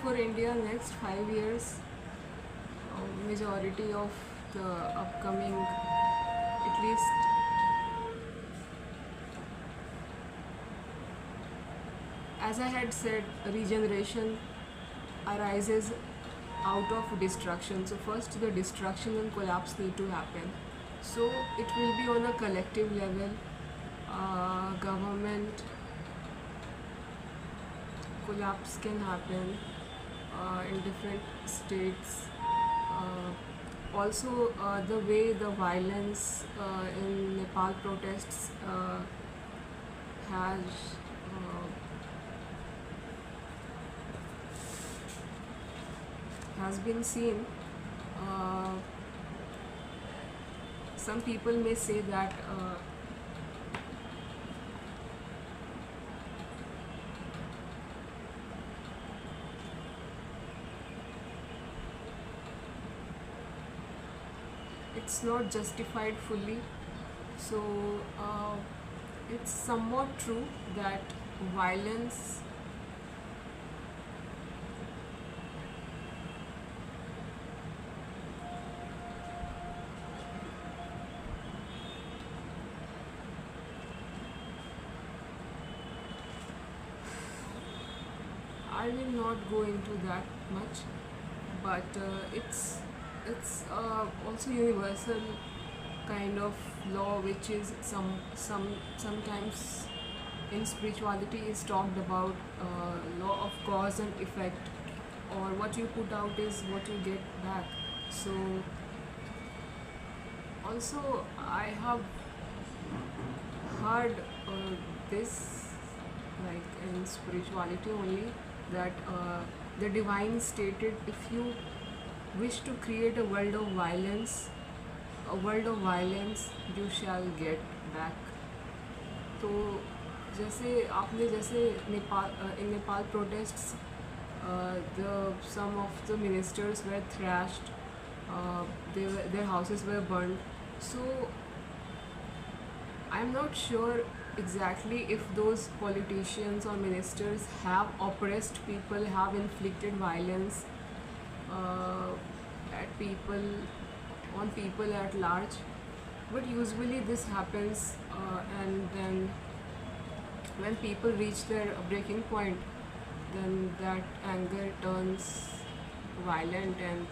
for India next 5 years, majority of the upcoming, at least as I had said, regeneration arises out of destruction. So first the destruction and collapse need to happen. So it will be on a collective level. Government collapse can happen in different states. Also, the way the violence in Nepal protests has uh, has been seen. Uh, some people may say that it's not justified fully. So it's somewhat true that violence I will not go into that much, but it's also universal kind of law, which is sometimes in spirituality is talked about, law of cause and effect, or what you put out is what you get back. So also I have heard this, like in spirituality only, that the divine stated, if you wish to create a world of violence you shall get back. तो जैसे आपने जैसे Nepal in Nepal protests, some of the ministers were thrashed, their houses were burned. So I'm not sure exactly if those politicians or ministers have oppressed people, have inflicted violence at people, on people at large. But usually this happens, and then when people reach their breaking point, then that anger turns violent, and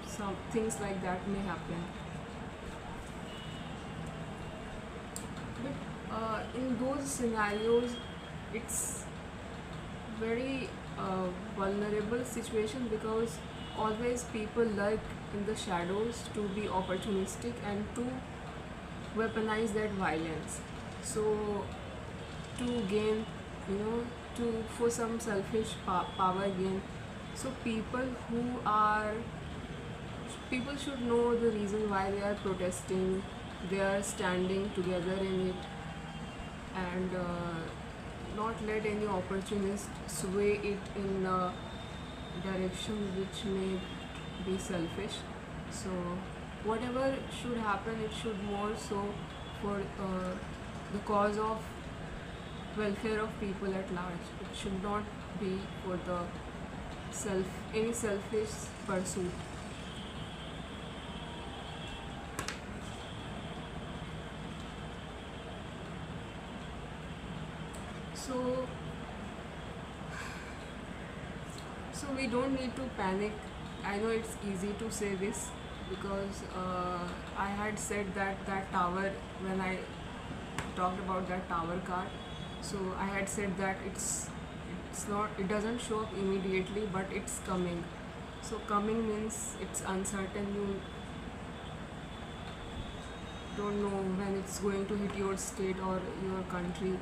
some things like that may happen. But in those scenarios, it's very vulnerable situation, because always people lurk in the shadows to be opportunistic and to weaponize that violence. So to gain, to for some selfish power gain. So people should know the reason why they are protesting. They are standing together in it, and not let any opportunist sway it in a direction which may be selfish. So whatever should happen, it should more so for the cause of welfare of people at large. It should not be for the any selfish pursuit. So we don't need to panic. I know it's easy to say this, because I had said that tower, when I talked about that tower car. So I had said that it doesn't show up immediately, but it's coming. So coming means it's uncertain. You don't know when it's going to hit your state or your country.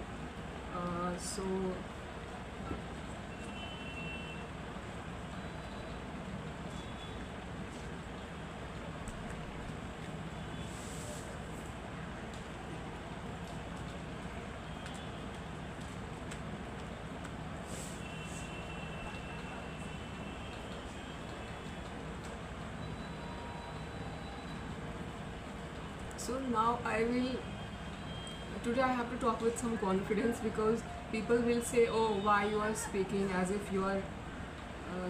So now today I have to talk with some confidence, because people will say, oh, why you are speaking as if you are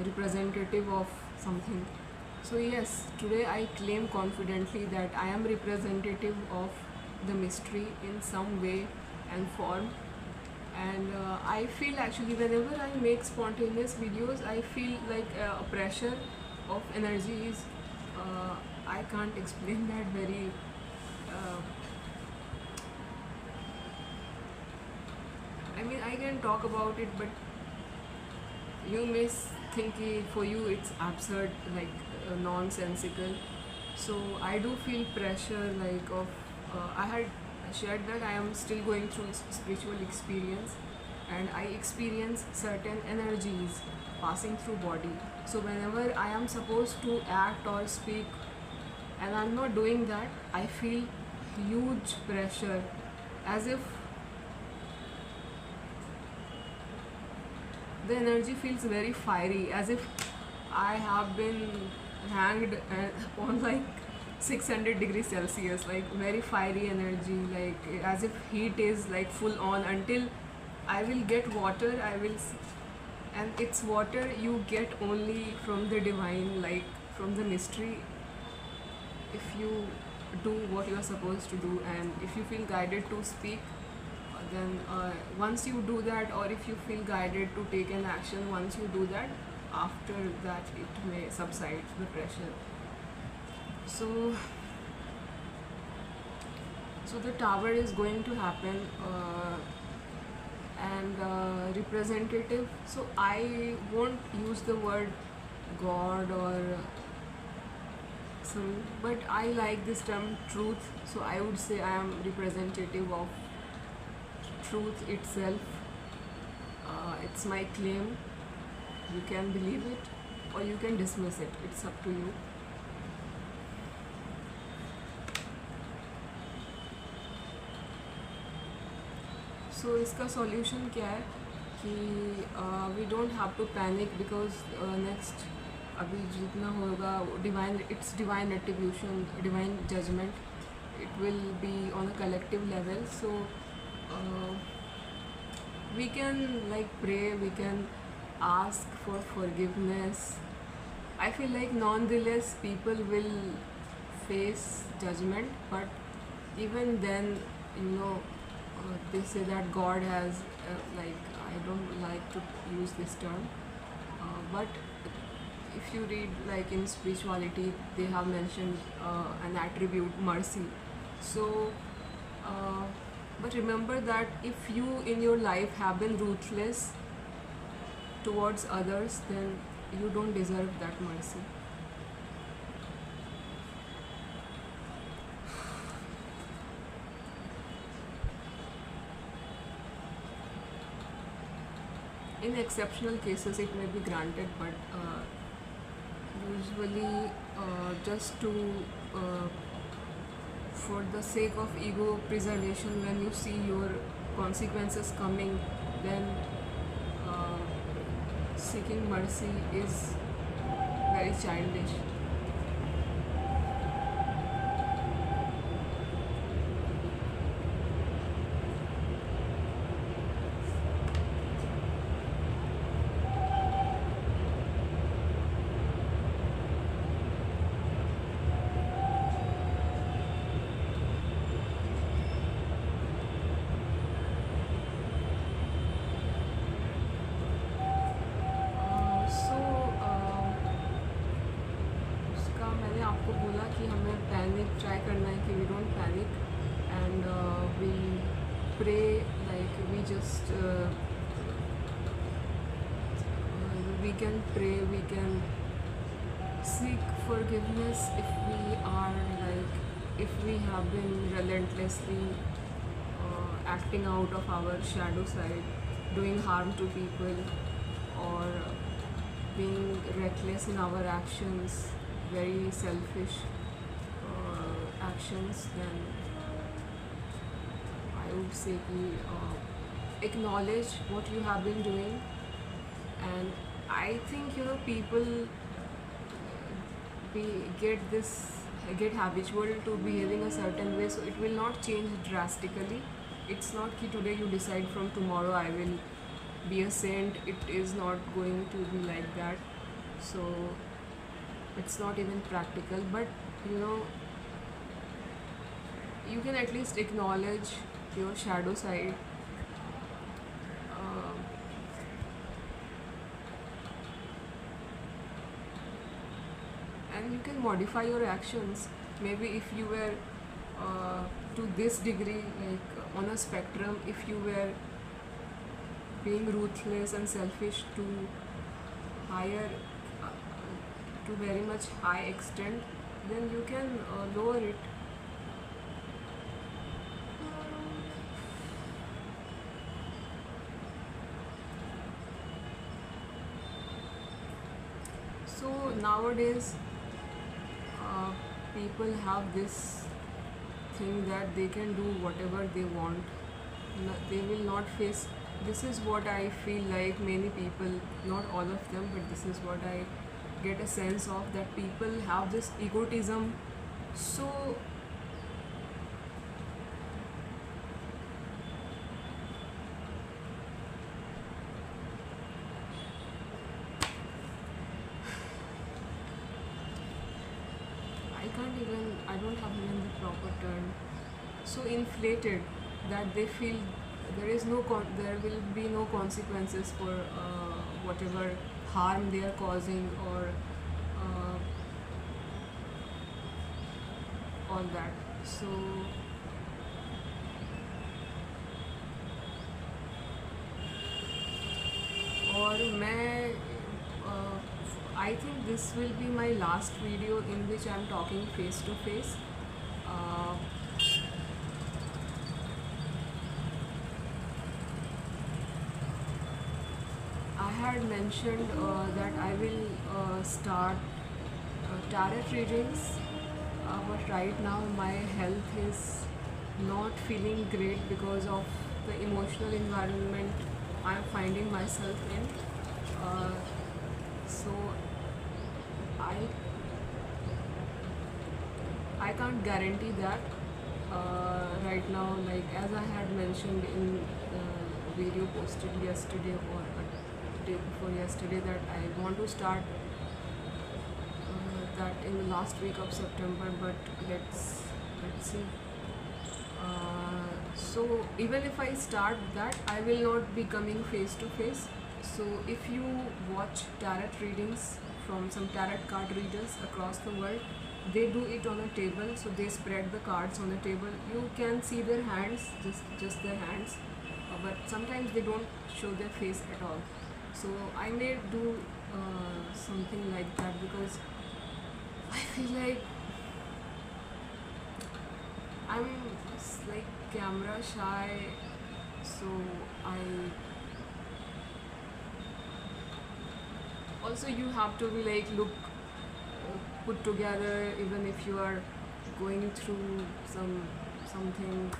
representative of something. So yes, today I claim confidently that I am representative of the mystery in some way and form. And I feel actually whenever I make spontaneous videos, I feel like a pressure of energies. I can't explain that very. Uh, I mean, I can talk about it, but you may think for you it's absurd, like nonsensical. So I do feel pressure, like of. I had shared that I am still going through spiritual experience, and I experience certain energies passing through body. So whenever I am supposed to act or speak, and I'm not doing that, I feel huge pressure, as if the energy feels very fiery, as if I have been hanged on like 600 degrees Celsius, like very fiery energy, like as if heat is like full on until I will get water. And it's water you get only from the divine, like from the mystery. If you do what you are supposed to do, and if you feel guided to speak, then once you do that, or if you feel guided to take an action, once you do that, after that it may subside the pressure. So the tower is going to happen, and representative. So I won't use the word God or some, but I like this term truth. So I would say I am representative of truth itself. It's my claim. You can believe it or you can dismiss it. It's up to you. So इसका solution क्या है कि we don't have to panic, because next अभी जितना होगा divine, it's divine retribution, divine judgment. It will be on a collective level. So we can like pray, we can ask for forgiveness. I feel like nonetheless people will face judgment, but even then, they say that God has, like, I don't like to use this term, but if you read like in spirituality, they have mentioned an attribute, mercy. So but remember that if you in your life have been ruthless towards others, then you don't deserve that mercy. In exceptional cases it may be granted, but usually just to for the sake of ego preservation, when you see your consequences coming, then seeking mercy is very childish. आपको बोला कि हमें panic try करना है कि we don't panic, and we pray, like we just we can pray, we can seek forgiveness if we are like, if we have been relentlessly acting out of our shadow side, doing harm to people, or being reckless in our actions, very selfish actions, then I would say acknowledge what you have been doing. And I think people get habitual to behaving a certain way, so it will not change drastically. It's not that today you decide from tomorrow I will be a saint. It is not going to be like that. So it's not even practical, but you know, you can at least acknowledge your shadow side. uh, and you can modify your actions. Maybe if you were to this degree, like on a spectrum, if you were being ruthless and selfish to higher uh, to very much high extent, then you can lower it. So nowadays, uh, people have this thing that they can do whatever they want. They will not face. This is what I feel like many people, not all of them, but this is what I get a sense of, that people have this egotism. So I don't have even the proper term. So inflated that they feel there will be no consequences for whatever harm they are causing, or uh, all that. So और मैं I think this will be my last video in which I am talking face to face. Uh, I had mentioned that I will start tarot readings, but right now my health is not feeling great because of the emotional environment I am finding myself in. Uh, so I I can't guarantee that right now. Like as I had mentioned in the video posted yesterday or a day before yesterday, that I want to start that in the last week of September. But let's see. So even if I start that, I will not be coming face to face. So if you watch tarot readings from some tarot card readers across the world, they do it on a table. So they spread the cards on the table. You can see their hands, just their hands, but sometimes they don't show their face at all. So I may do something like that, because I feel like I'm like camera shy. So I also, you have to be like look put together, even if you are going through something.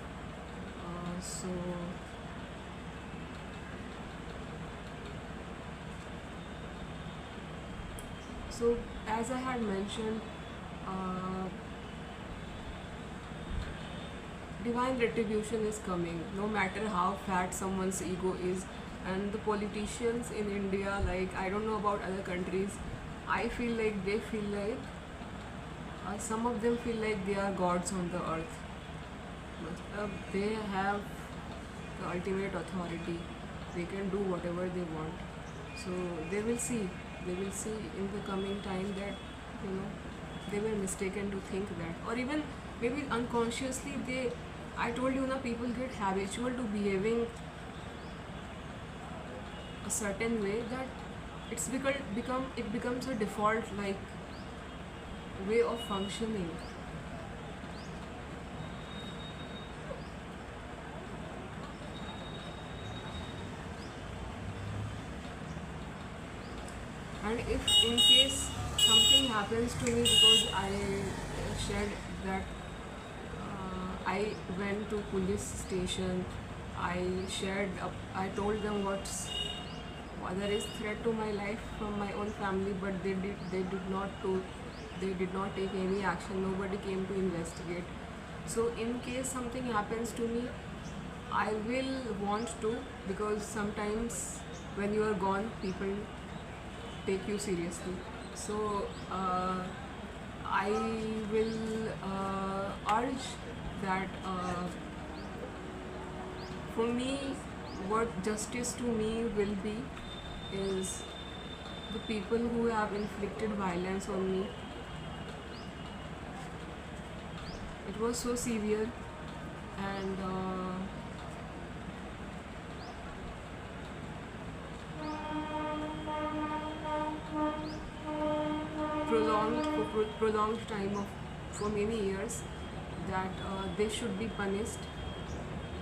So as I had mentioned, uh, divine retribution is coming, no matter how fat someone's ego is. And the politicians in India, like I don't know about other countries, I feel like they feel like some of them feel like they are gods on the earth. They have the ultimate authority. They can do whatever they want. So they will see. They will see in the coming time that they were mistaken to think that, or even maybe unconsciously they. I told you, people get habitual to behaving a certain way, that it becomes a default like way of functioning. And if in case something happens to me, because I shared that I went to police station, I told them there is threat to my life from my own family, but they did not take any action. Nobody came to investigate. So in case something happens to me, I will want to, because sometimes when you are gone, people take you seriously. So I will urge that for me, what justice to me will be is the people who have inflicted violence on me. It was so severe, and prolonged time of for many years, that they should be punished.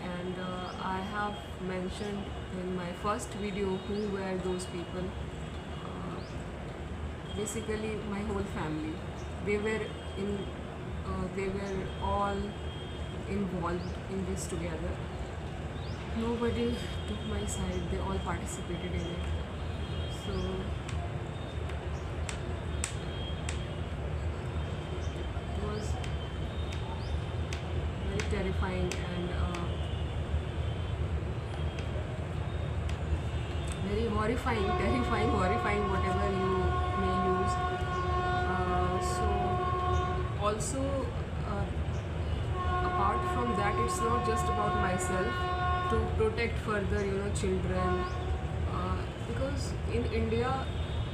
And I have mentioned in my first video who were those people. Uh, Basically, my whole family. They were in. They were all involved in this together. Nobody took my side. They all participated in it. So it was very terrifying and very horrifying, terrifying, horrifying, whatever you may use. So also, apart from that, it's not just about myself to protect further, children, because in India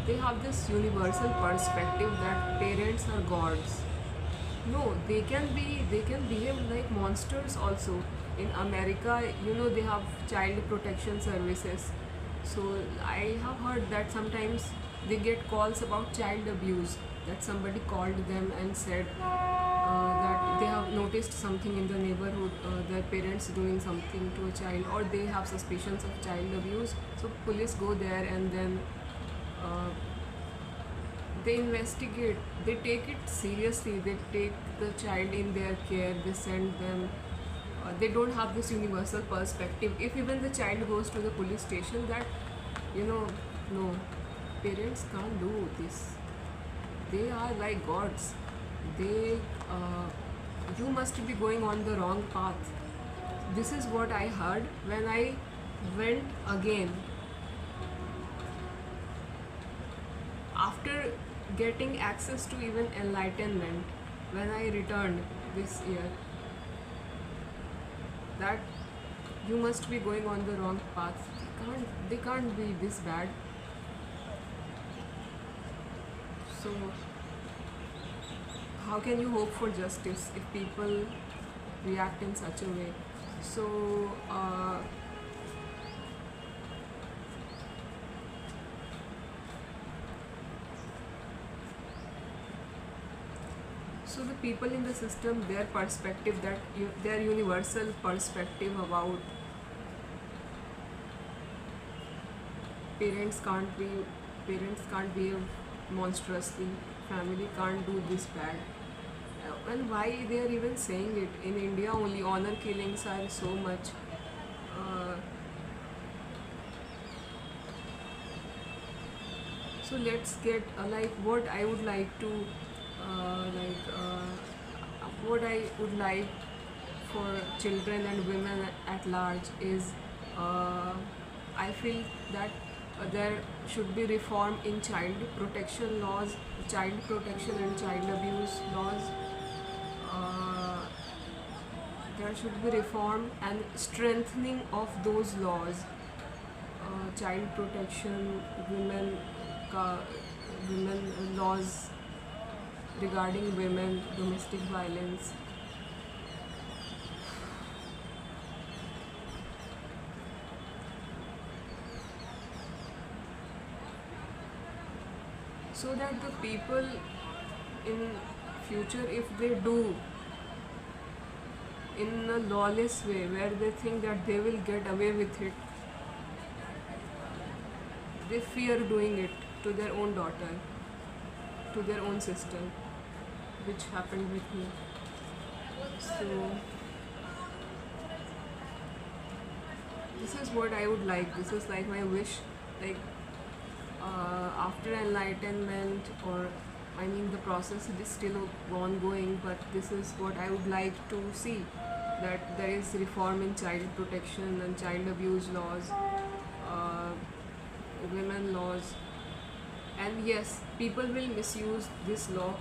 they have this universal perspective that parents are gods. No, they can behave like monsters also. In America, they have child protection services. So I have heard that sometimes they get calls about child abuse, that somebody called them and said that they have noticed something in the neighborhood, their parents doing something to a child, or they have suspicions of child abuse. So police go there, and then uh, they investigate, they take it seriously, they take the child in their care, they send them. They don't have this universal perspective. If even the child goes to the police station, that no, parents can't do this, they are like gods, they you must be going on the wrong path. This is what I heard when I went again after getting access to even enlightenment. When I returned this year, that you must be going on the wrong path, they can't be this bad. So how can you hope for justice if people react in such a way? So so the people in the system, their perspective, their universal perspective about parents can't behave monstrously, family can't do this bad. And why they are even saying it? In India only honor killings are so much. uh, so let's get like what I would like to what I would like for children and women at large is, I feel that there should be reform in child protection laws, child protection and child abuse laws. Uh, there should be reform and strengthening of those laws. Child protection, women laws regarding women, domestic violence. So that the people in future, if they do in a lawless way where they think that they will get away with it, they fear doing it to their own daughter, to their own sister, which happened with me. So this is what I would like. This is like my wish. Like after enlightenment, or I mean the process is still ongoing, but this is what I would like to see, that there is reform in child protection and child abuse laws. women laws. And yes, people will misuse this law.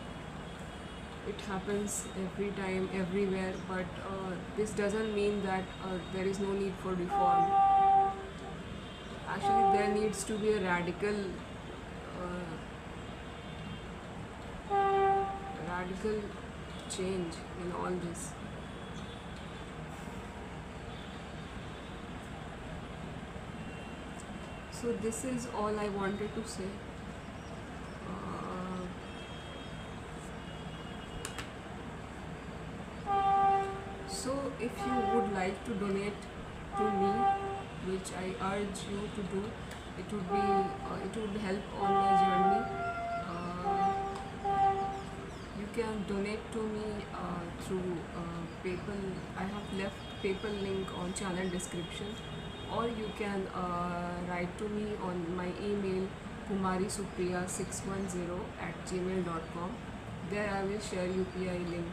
It happens every time, everywhere, but this doesn't mean that there is no need for reform. Actually, there needs to be a radical change in all this. So this is all I wanted to say. Uh, so if you would like to donate to me, which I urge you to do, it would help on my journey. You can donate to me through PayPal. I have left PayPal link on channel description, or you can write to me on my email kumarisupriya610@gmail.com. There I will share UPI link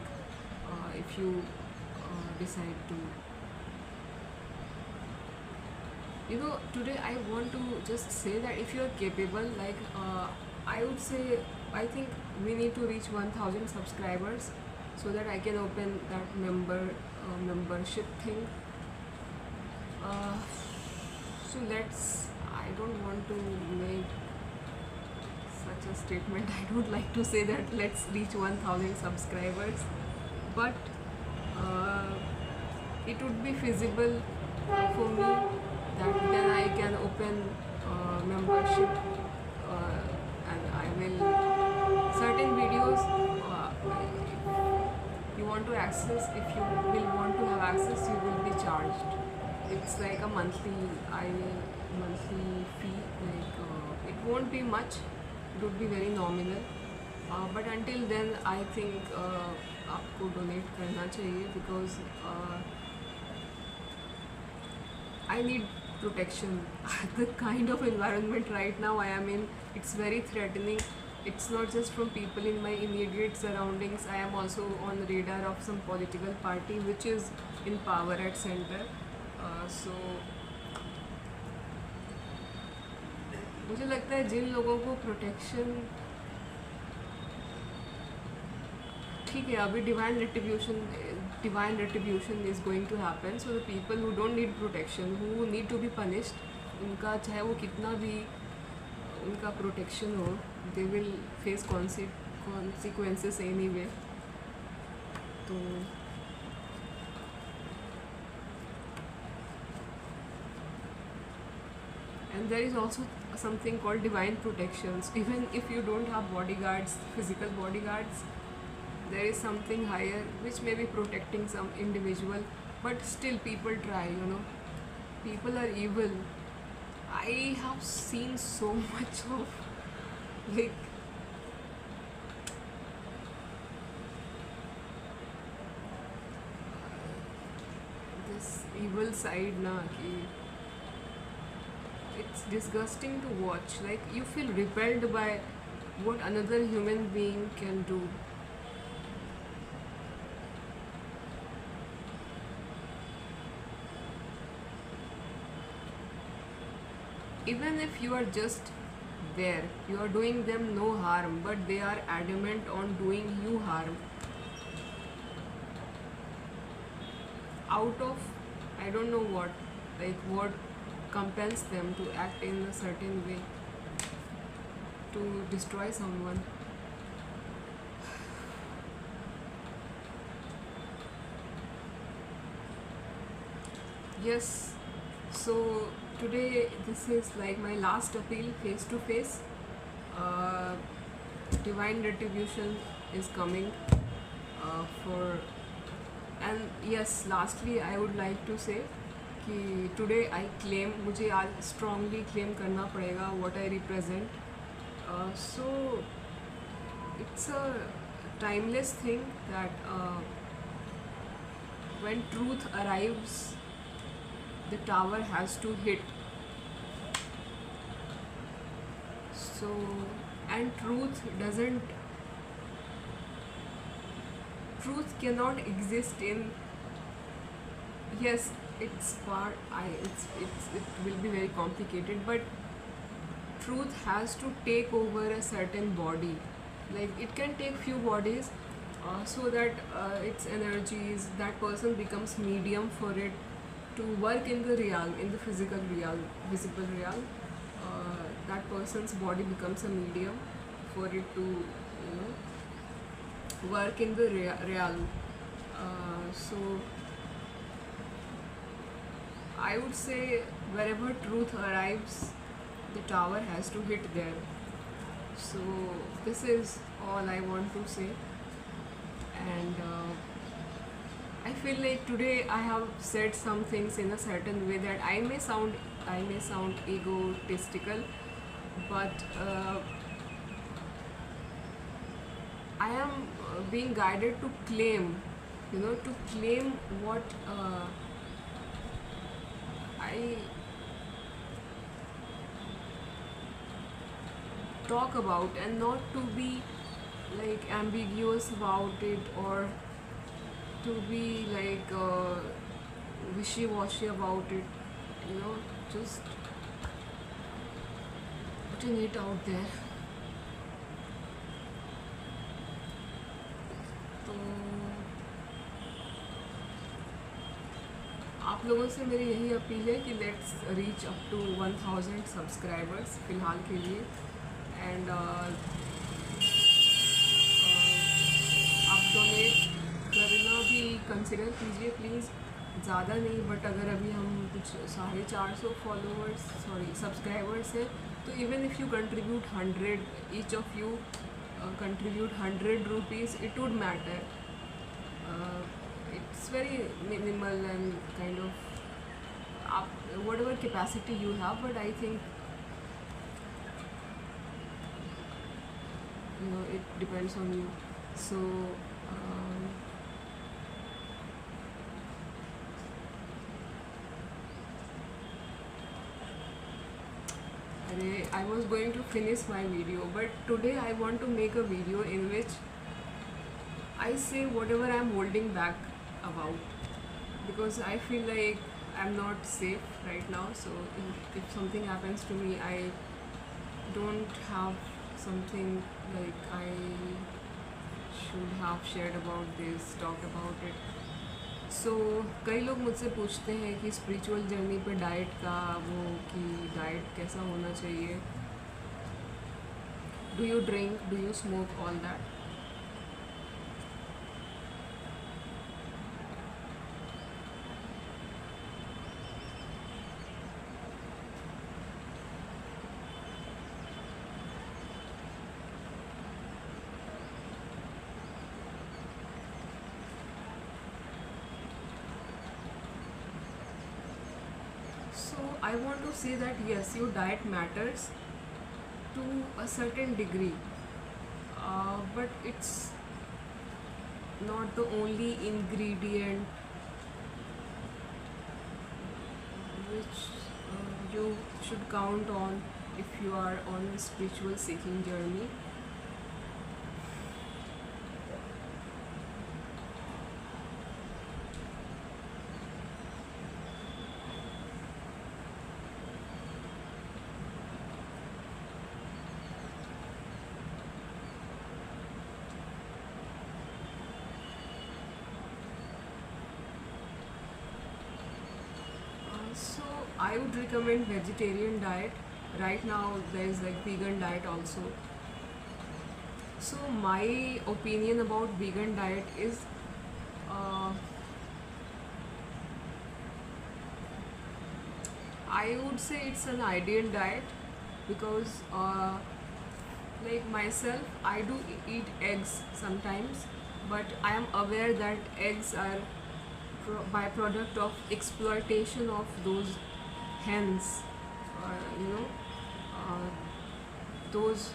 if you decide to. Today I want to just say that if you are capable, I would say, I think we need to reach 1000 subscribers so that I can open that membership thing. So I don't want to make such a statement. I don't like to say that let's reach 1000 subscribers, but it would be feasible for me, that then I can open membership, and I will certain videos, if you want to access, if you will want to have access, you will be charged. It's like a monthly fee. It won't be much, it would be very nominal, but until then I think आपको donate करना चाहिए, because I need protection. The kind of environment right now I am in, it's very threatening. It's not just from people in my immediate surroundings. I am also on the radar of some political party which is in power at center. So मुझे लगता है जिन लोगों को protection, ठीक है, अभी divine retribution is going to happen. So the people who don't need protection, who need to be punished, उनका चाहे वो कितना भी उनका प्रोटेक्शन हो, they will face consequences anyway. तो and there is also something called divine protections. Even if you don't have bodyguards, physical bodyguards, there is something higher which may be protecting some individual, but still people try. People are evil. I have seen so much of this evil side na, ki it's disgusting to watch. You feel repelled by what another human being can do. Even if you are just there, you are doing them no harm, but they are adamant on doing you harm. Out of, I don't know what compels them to act in a certain way to destroy someone. Yes, so today this is like my last appeal, face to face. Divine retribution is coming for, and yes, lastly I would like to say कि today I claim, मुझे आज strongly claim करना पड़ेगा what I represent. So it's a timeless thing that when truth arrives, the tower has to hit. So, and truth cannot exist in, yes, it's part, it will be very complicated, but truth has to take over a certain body. Like it can take few bodies, so that its energies, that person becomes medium for it to work in the real, in the physical real, visible real. That person's body becomes a medium for it to, work in the real. So I would say wherever truth arrives, the tower has to hit there. So this is all I want to say. And I feel like today I have said some things in a certain way that I may sound egotistical, but I am being guided to claim, to claim what I talk about, and not to be like ambiguous about it, or to be like wishy-washy about it, just putting it out there. तो आप लोगों से मेरी यही appeal है कि let's reach up to 1000 subscribers फ़िलहाल के लिए. एंड आप डोनेट करना भी कंसिडर कीजिए प्लीज़. ज़्यादा नहीं, बट अगर अभी हम कुछ 450 फॉलोअर्स सब्सक्राइबर्स हैं, तो even if you contribute 100, each of you contribute 100 rupees, it would matter. It's very minimal and kind of whatever capacity you have, but I think it depends on you. So I was going to finish my video, but today I want to make a video in which I say whatever I'm holding back about, because I feel like I'm not safe right now. So if something happens to me, I don't have something like I should have shared about this, talked about it. सो कई लोग मुझसे पूछते हैं कि spiritual journey पे diet का वो, कि डाइट कैसा होना चाहिए, do you drink, do you smoke, all that. So I want to say that yes, your diet matters to a certain degree, but it's not the only ingredient which you should count on if you are on a spiritual seeking journey. So I would recommend vegetarian diet. Right now there is like vegan diet also. So my opinion about vegan diet is I would say it's an ideal diet, because like myself, I do eat eggs sometimes, but I am aware that eggs are byproduct of exploitation of those hens, those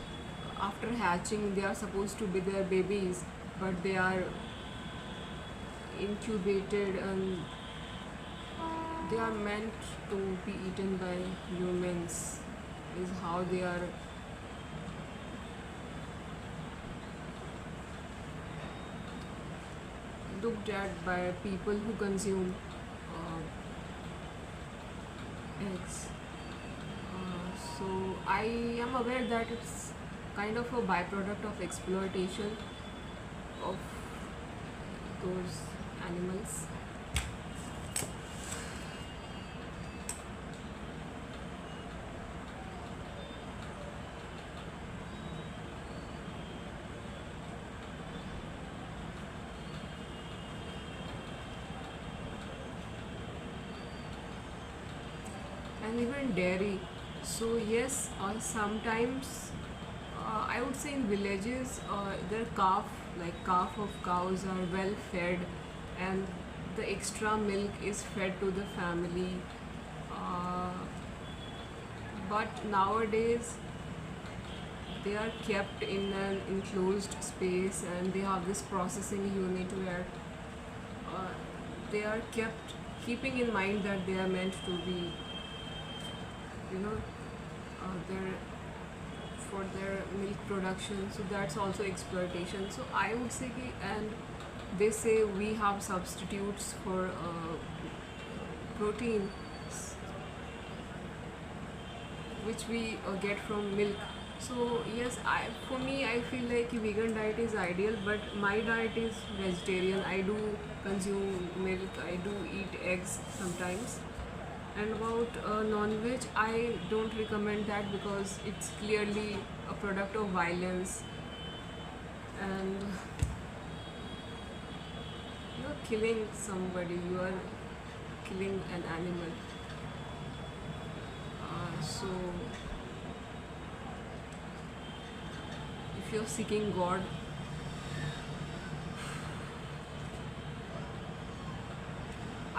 after hatching they are supposed to be their babies, but they are incubated and they are meant to be eaten by humans, is how they are looked at by people who consume eggs. So I am aware that it's kind of a byproduct of exploitation of those animals. And even dairy. So yes, sometimes I would say in villages, their calf of cows are well fed, and the extra milk is fed to the family. Uh, but nowadays they are kept in an enclosed space, and they have this processing unit where uh, they are kept keeping in mind that they are meant to be, you know, their for their milk production. So that's also exploitation. So I would say and they say we have substitutes for protein which we get from milk. So yes, for me I feel like a vegan diet is ideal, but my diet is vegetarian. I do consume milk, I do eat eggs sometimes. And about non-veg, I don't recommend that because it's clearly a product of violence, and you're killing somebody, you are killing an animal. So if you're seeking God,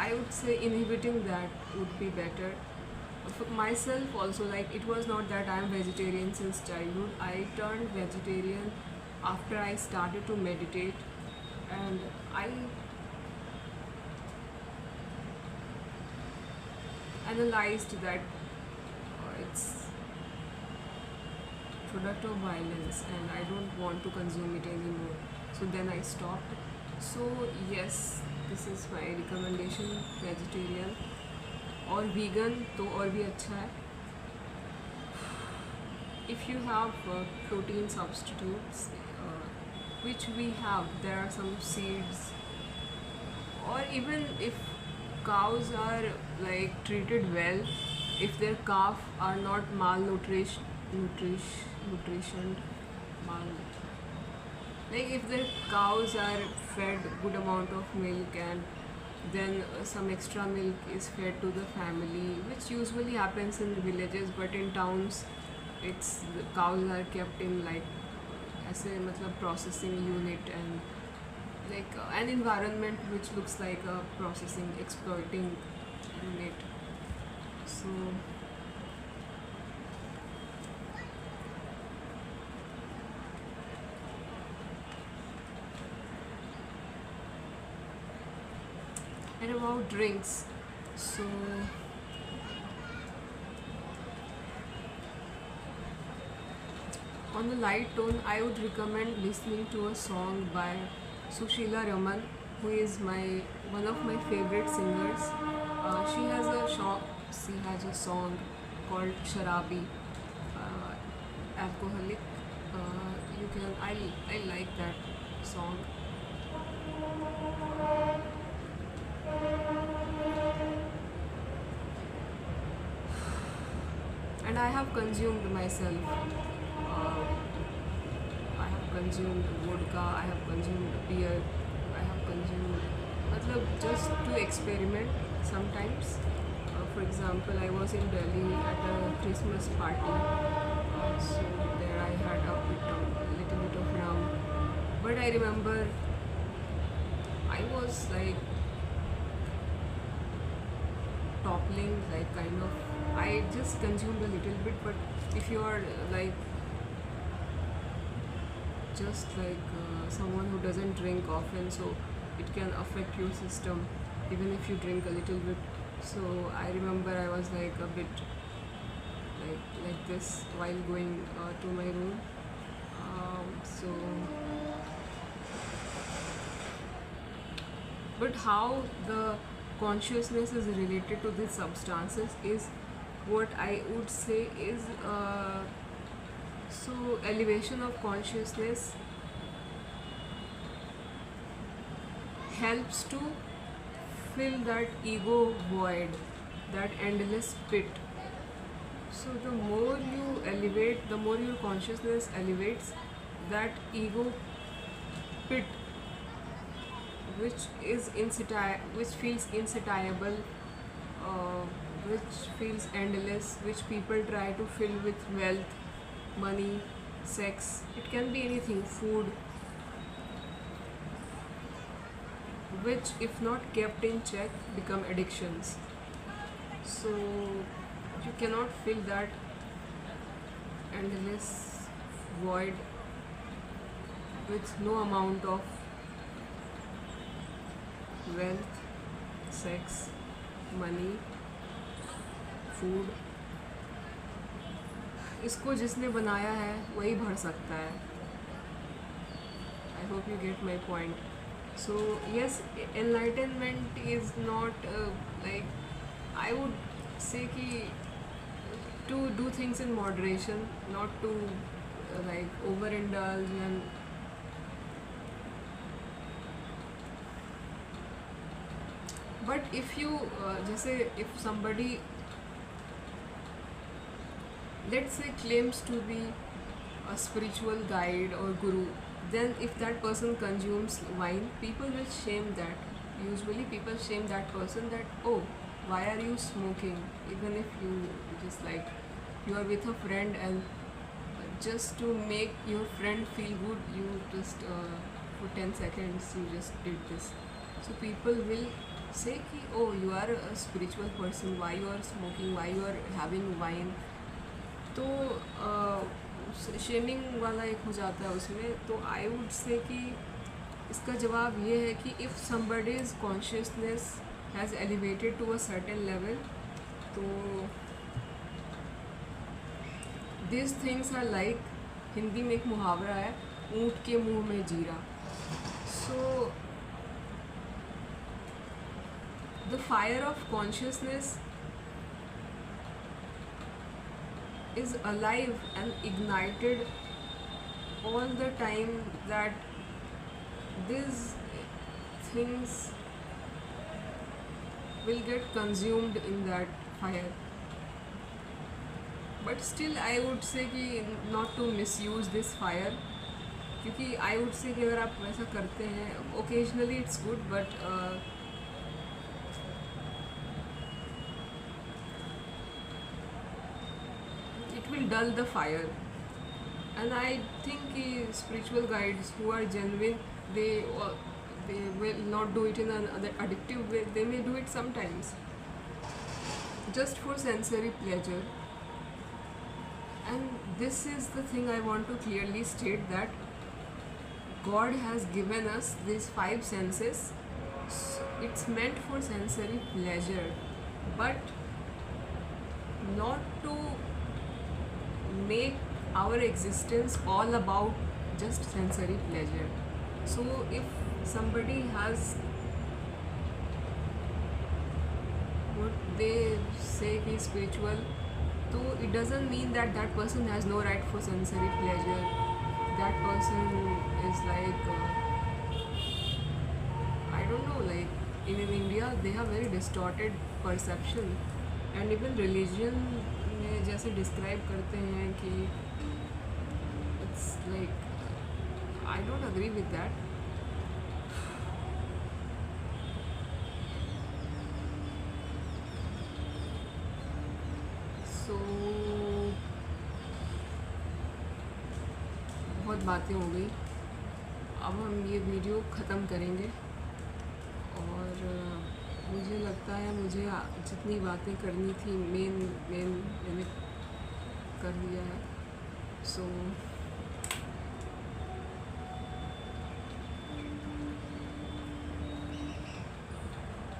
I would say inhibiting that would be better. For myself also, like, it was not that I am vegetarian since childhood. I turned vegetarian after I started to meditate, and I analyzed that it's product of violence and I don't want to consume it anymore. So then I stopped. So yes, this is my recommendation, vegetarian or vegan तो और भी अच्छा है. If you have protein substitutes, which we have, there are some seeds, or even if cows are like treated well, if their calf are not nutritioned, mal, like if their cows are fed good amount of milk, and then some extra milk is fed to the family, which usually happens in villages, but in towns it's the cows are kept in like ऐसे मतलब processing unit, and like an environment which looks like a processing exploiting unit. So and about drinks, so on the light tone, I would recommend listening to a song by Sushila Raman, who is one of my favorite singers. She has a song called Sharabi, alcoholic. You can I like that song. And I have consumed myself. Uh, I have consumed vodka, I have consumed beer, I have consumed, matlab, just to experiment sometimes. For example, I was in Delhi at a Christmas party, so there I had a little bit of rum. But I remember I was like toppling, like kind of. I just consumed a little bit, but if you are like just like someone who doesn't drink often, so it can affect your system even if you drink a little bit. So I remember I was like a bit like this while going to my room. So but how the consciousness is related to these substances is what I would say is so elevation of consciousness helps to fill that ego void, that endless pit. So the more you elevate, the more your consciousness elevates, that ego pit, which is which feels insatiable, uh, which feels endless, which people try to fill with wealth, money, sex. It can be anything, food, which, if not kept in check, become addictions. So you cannot fill that endless void with no amount of wealth, sex, money, food. इसको जिसने बनाया है वही भर सकता है. I hope you get my point. So yes, enlightenment is not like, I would say कि to do things in moderation, not to like overindulge. And but if you जैसे if somebody, let's say, claims to be a spiritual guide or guru, then if that person consumes wine, people will shame that. Usually people shame that person that, oh, why are you smoking? Even if you just like, you are with a friend and just to make your friend feel good, you just for 10 seconds you just did this. So people will say ki, oh, you are a spiritual person, why you are smoking, why you are having wine. तो shaming वाला एक हो जाता है उसमें. तो I would say कि इसका जवाब ये है कि if somebody's consciousness has elevated to a certain level, तो these things are like, Hindi में एक मुहावरा है, ऊँट के मुंह में जीरा. So the fire of consciousness is alive and ignited all the time, that these things will get consumed in that fire. But still I would say कि not to misuse this fire, क्योंकि I would say कि अगर आप वैसा करते हैं occasionally it's good, but it will dull the fire. And I think spiritual guides who are genuine, they will not do it in an addictive way. They may do it sometimes just for sensory pleasure. And this is the thing I want to clearly state, that God has given us these 5 senses. It's meant for sensory pleasure, but not to make our existence all about just sensory pleasure. So if somebody has what they say is spiritual, so it doesn't mean that that person has no right for sensory pleasure. That person is like I don't know, like in India they have very distorted perception, and even religion में जैसे describe करते हैं कि it's like, I don't agree with that. So बहुत बातें हो गई, अब हम ये वीडियो ख़त्म करेंगे. और मुझे लगता है मुझे जितनी बातें करनी थी मेन मैंने कर दिया है. सो